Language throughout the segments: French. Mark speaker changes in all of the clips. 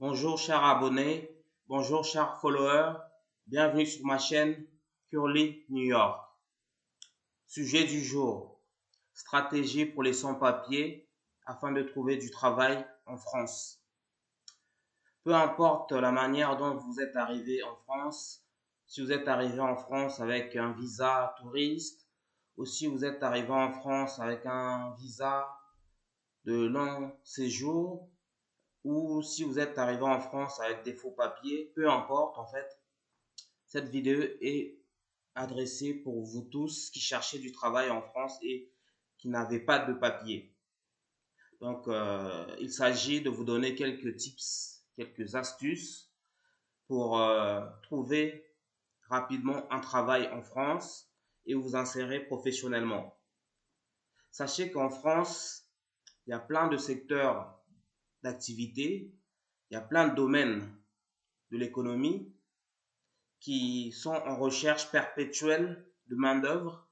Speaker 1: Bonjour chers abonnés, bonjour chers followers, bienvenue sur ma chaîne Curly New York. Sujet du jour, stratégie pour les sans-papiers afin de trouver du travail en France. Peu importe la manière dont vous êtes arrivé en France, si vous êtes arrivé en France avec un visa touriste ou si vous êtes arrivé en France avec un visa de long séjour, ou si vous êtes arrivé en France avec des faux papiers, peu importe en fait, cette vidéo est adressée pour vous tous qui cherchez du travail en France et qui n'avez pas de papiers. Donc, il s'agit de vous donner quelques tips, quelques astuces pour trouver rapidement un travail en France et vous insérer professionnellement. Sachez qu'en France, il y a plein de secteurs d'activité, il y a plein de domaines de l'économie qui sont en recherche perpétuelle de main-d'œuvre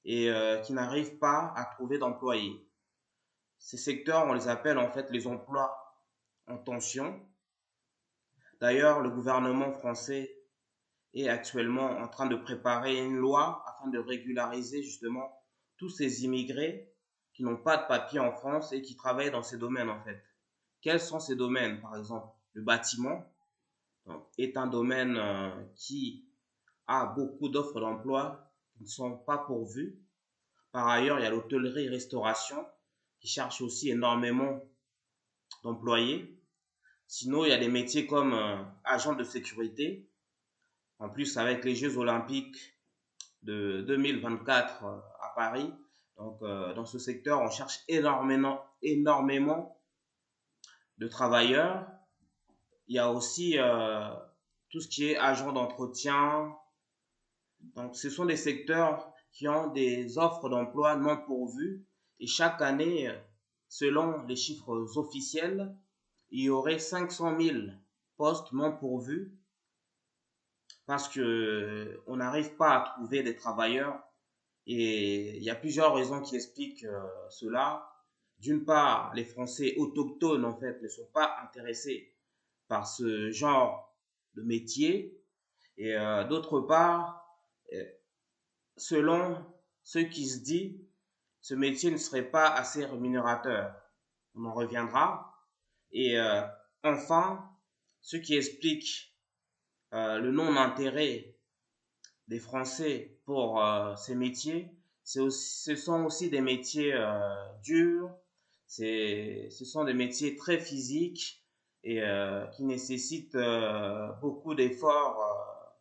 Speaker 1: et qui n'arrivent pas à trouver d'employés. Ces secteurs, on les appelle en fait les emplois en tension. D'ailleurs, le gouvernement français est actuellement en train de préparer une loi afin de régulariser justement tous ces immigrés qui n'ont pas de papier en France et qui travaillent dans ces domaines en fait. Quels sont ces domaines? Par exemple, le bâtiment est un domaine qui a beaucoup d'offres d'emploi qui ne sont pas pourvues. Par ailleurs, il y a l'hôtellerie-restauration qui cherche aussi énormément d'employés. Sinon, il y a des métiers comme agent de sécurité. En plus, avec les Jeux Olympiques de 2024 à Paris, donc dans ce secteur, on cherche énormément de travailleurs. Il y a aussi tout ce qui est agent d'entretien. Donc, ce sont des secteurs qui ont des offres d'emploi non pourvues et chaque année, selon les chiffres officiels, il y aurait 500 000 postes non pourvus parce que on n'arrive pas à trouver des travailleurs et il y a plusieurs raisons qui expliquent cela. D'une part, les Français autochtones en fait ne sont pas intéressés par ce genre de métier et d'autre part, selon ce qui se dit, ce métier ne serait pas assez rémunérateur. On en reviendra. Et enfin, ce qui explique le non-intérêt des Français pour ces métiers, ce sont aussi des métiers durs, ce sont des métiers très physiques et qui nécessitent beaucoup d'efforts.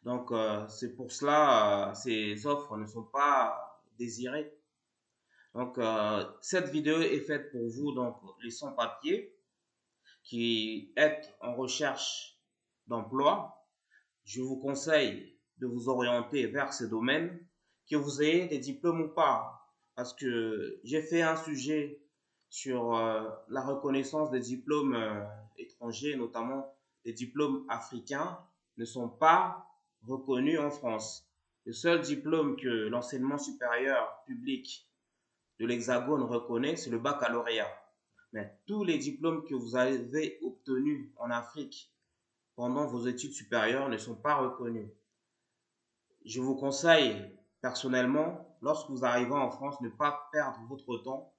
Speaker 1: Donc, c'est pour cela ces offres ne sont pas désirées. Donc, cette vidéo est faite pour vous, donc les sans-papiers qui êtes en recherche d'emploi. Je vous conseille de vous orienter vers ces domaines, que vous ayez des diplômes ou pas. Parce que j'ai fait un sujet sur la reconnaissance des diplômes étrangers, notamment les diplômes africains, ne sont pas reconnus en France. Le seul diplôme que l'enseignement supérieur public de l'Hexagone reconnaît, c'est le baccalauréat. Mais tous les diplômes que vous avez obtenus en Afrique pendant vos études supérieures ne sont pas reconnus. Je vous conseille personnellement, lorsque vous arrivez en France, ne pas perdre votre temps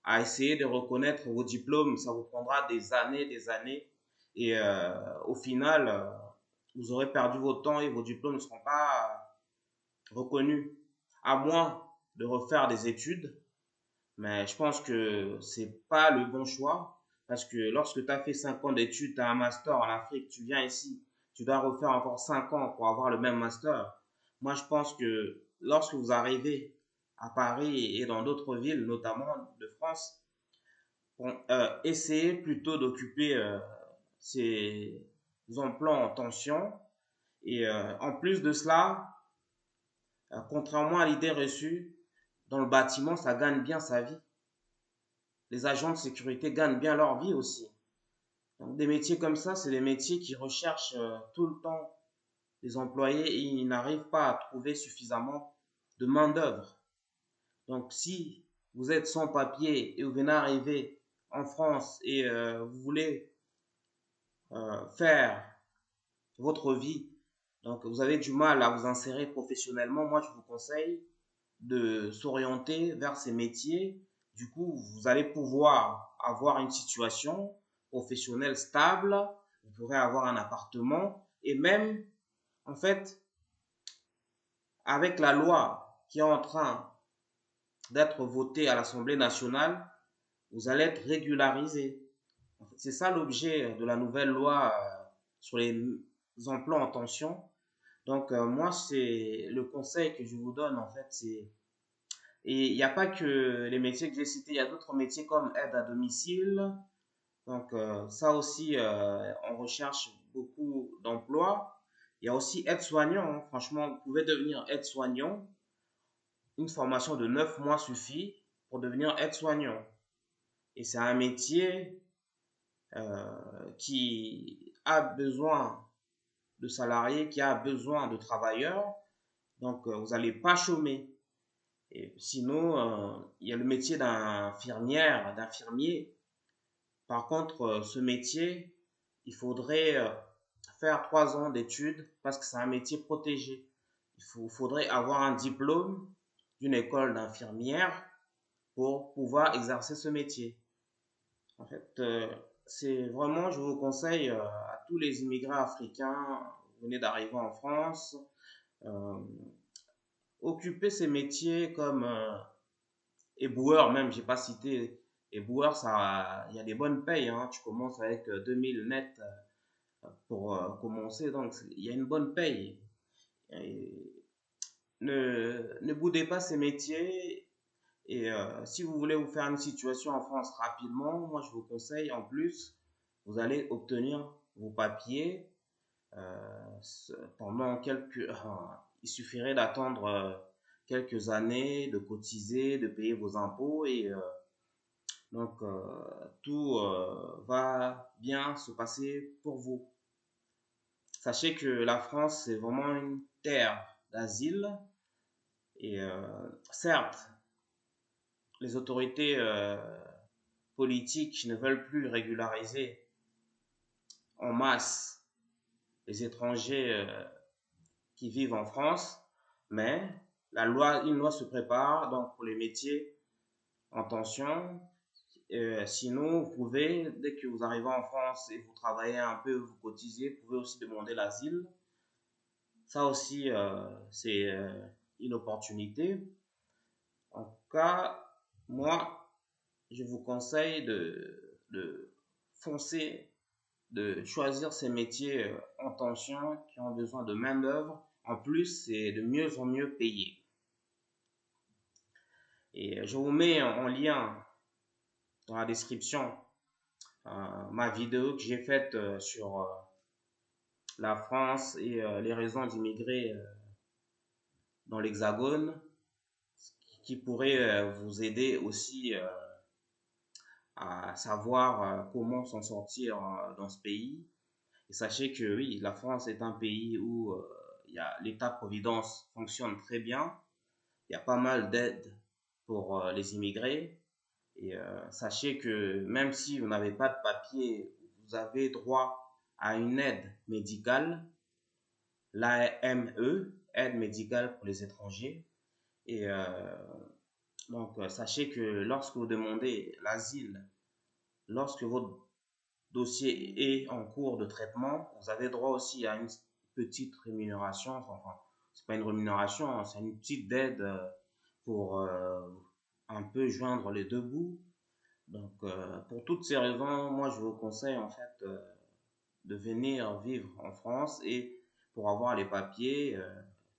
Speaker 1: à essayer de reconnaître vos diplômes. Ça vous prendra des années. Et au final, vous aurez perdu votre temps et vos diplômes ne seront pas reconnus. À moins de refaire des études. Mais je pense que c'est pas le bon choix. Parce que lorsque tu as fait 5 ans d'études, tu as un master en Afrique, tu viens ici, tu dois refaire encore 5 ans pour avoir le même master. Moi, je pense que lorsque vous arrivez à Paris et dans d'autres villes, notamment de France, essayez plutôt d'occuper ces emplois en tension. Et en plus de cela, contrairement à l'idée reçue, dans le bâtiment, ça gagne bien sa vie. Les agents de sécurité gagnent bien leur vie aussi. Donc, des métiers comme ça, c'est des métiers qui recherchent tout le temps des employés et ils n'arrivent pas à trouver suffisamment de main-d'œuvre. Donc, si vous êtes sans papier et vous venez arriver en France et vous voulez faire votre vie, donc vous avez du mal à vous insérer professionnellement, moi je vous conseille de s'orienter vers ces métiers. Du coup, vous allez pouvoir avoir une situation professionnelle stable, vous pourrez avoir un appartement et même, en fait, avec la loi qui est en train d'être votée à l'Assemblée nationale, vous allez être régularisé. En fait, c'est ça l'objet de la nouvelle loi sur les emplois en tension. Donc, moi, c'est le conseil que je vous donne, en fait, c'est et il n'y a pas que les métiers que j'ai cités, il y a d'autres métiers comme aide à domicile. Donc ça aussi, on recherche beaucoup d'emplois. Il y a aussi aide-soignant, hein. Franchement, vous pouvez devenir aide-soignant. Une formation de 9 mois suffit pour devenir aide-soignant. Et c'est un métier qui a besoin de salariés, qui a besoin de travailleurs. Donc vous n'allez pas chômer. Et sinon, il y a le métier d'infirmière, d'infirmier. Par contre, ce métier, il faudrait faire 3 ans d'études parce que c'est un métier protégé. Faudrait avoir un diplôme d'une école d'infirmière pour pouvoir exercer ce métier. En fait, c'est vraiment, je vous conseille à tous les immigrés africains, vous venez d'arriver en France, euh, occupez ces métiers comme éboueur même, j'ai pas cité éboueur, ça, il y a des bonnes payes, hein. Tu commences avec 2000 net pour commencer, donc il y a une bonne paye. Et ne boudez pas ces métiers. Et si vous voulez vous faire une situation en France rapidement, moi je vous conseille en plus, vous allez obtenir vos papiers pendant quelques. Il suffirait d'attendre quelques années, de cotiser, de payer vos impôts et donc tout va bien se passer pour vous. Sachez que la France, c'est vraiment une terre d'asile. Et certes, les autorités politiques ne veulent plus régulariser en masse les étrangers qui vivent en France, mais une loi se prépare donc pour les métiers en tension. Sinon, vous pouvez, dès que vous arrivez en France et vous travaillez un peu, vous cotisez, vous pouvez aussi demander l'asile. Ça aussi, c'est une opportunité. En tout cas, moi, je vous conseille de foncer, de choisir ces métiers en tension qui ont besoin de main-d'œuvre. En plus, c'est de mieux en mieux payé. Et je vous mets en lien dans la description ma vidéo que j'ai faite sur la France et les raisons d'immigrer dans l'Hexagone, qui pourrait vous aider aussi à savoir comment s'en sortir dans ce pays. Et sachez que oui, la France est un pays où l'État-providence fonctionne très bien. Il y a pas mal d'aides pour les immigrés. Et sachez que même si vous n'avez pas de papier, vous avez droit à une aide médicale, l'AME, aide médicale pour les étrangers. Et donc, sachez que lorsque vous demandez l'asile, lorsque votre dossier est en cours de traitement, vous avez droit aussi à une petite rémunération. Enfin, c'est pas une rémunération, hein, c'est une petite aide pour un peu joindre les deux bouts. Donc, pour toutes ces raisons, moi, je vous conseille en fait de venir vivre en France et pour avoir les papiers,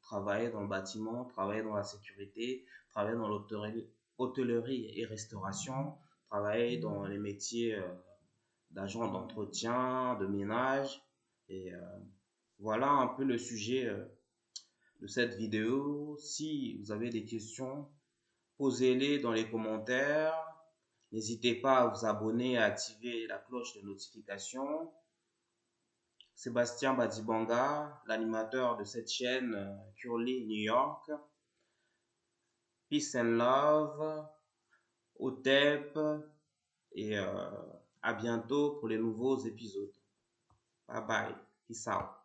Speaker 1: travailler dans le bâtiment, travailler dans la sécurité, travailler dans l'hôtellerie et restauration, travailler dans les métiers d'agent d'entretien, de ménage. Et voilà un peu le sujet de cette vidéo. Si vous avez des questions, posez-les dans les commentaires. N'hésitez pas à vous abonner et à activer la cloche de notification. Sébastien Badibanga, l'animateur de cette chaîne Curly New York. Peace and love, Otep et à bientôt pour les nouveaux épisodes. Bye bye. Peace out.